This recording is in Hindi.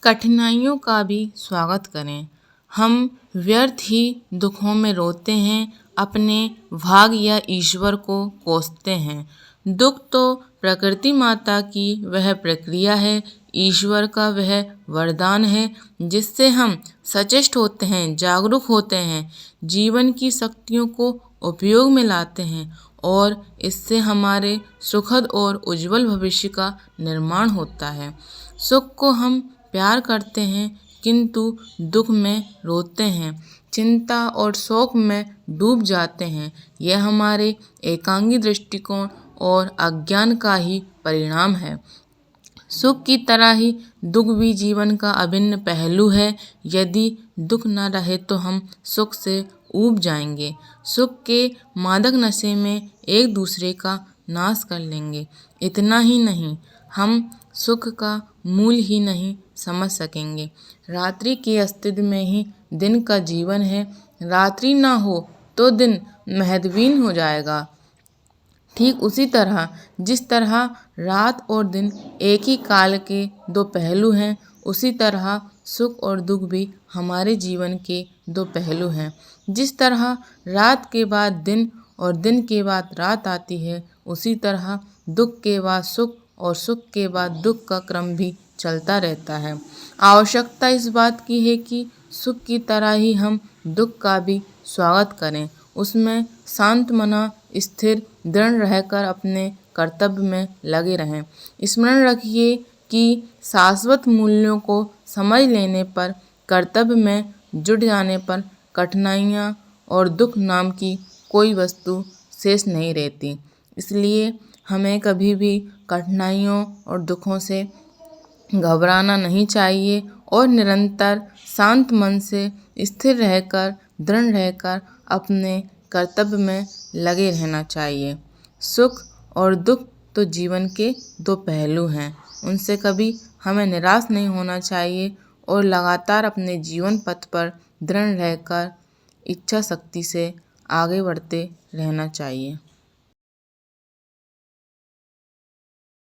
कठिनाइयों का भी स्वागत करें। हम व्यर्थ ही दुखों में रोते हैं, अपने भाग या ईश्वर को कोसते हैं। दुख तो प्रकृति माता की वह प्रक्रिया है, ईश्वर का वह वरदान है जिससे हम सचेष्ट होते हैं, जागरूक होते हैं, जीवन की शक्तियों को उपयोग में लाते हैं और इससे हमारे सुखद और उज्जवल भविष्य का निर्माण होता है। सुख को हम प्यार करते हैं किंतु दुख में रोते हैं, चिंता और शोक में डूब जाते हैं। यह हमारे एकांगी दृष्टिकोण और अज्ञान का ही परिणाम है। सुख की तरह ही दुख भी जीवन का अभिन्न पहलू है। यदि दुख न रहे तो हम सुख से ऊब जाएंगे, सुख के मादक नशे में एक दूसरे का नाश कर लेंगे। इतना ही नहीं, हम सुख का मूल ही नहीं समझ सकेंगे। रात्रि के अस्तित्व में ही दिन का जीवन है। रात्रि ना हो तो दिन महत्वहीन हो जाएगा। ठीक उसी तरह जिस तरह रात और दिन एक ही काल के दो पहलू हैं, उसी तरह सुख और दुख भी हमारे जीवन के दो पहलू हैं। जिस तरह रात के बाद दिन और दिन के बाद रात आती है, उसी तरह दुख के बाद सुख और सुख के बाद दुख का क्रम भी चलता रहता है। आवश्यकता इस बात की है कि सुख की तरह ही हम दुख का भी स्वागत करें, उसमें शांत मना स्थिर दृढ़ रहकर अपने कर्तव्य में लगे रहें। स्मरण रखिए कि शाश्वत मूल्यों को समझ लेने पर, कर्तव्य में जुट जाने पर कठिनाइयाँ और दुख नाम की कोई वस्तु शेष नहीं रहती। इसलिए हमें कभी भी कठिनाइयों और दुखों से घबराना नहीं चाहिए और निरंतर शांत मन से स्थिर रहकर, दृढ़ रहकर अपने कर्तव्य में लगे रहना चाहिए। सुख और दुख तो जीवन के दो पहलू हैं, उनसे कभी हमें निराश नहीं होना चाहिए और लगातार अपने जीवन पथ पर दृढ़ रहकर इच्छा शक्ति से आगे बढ़ते रहना चाहिए।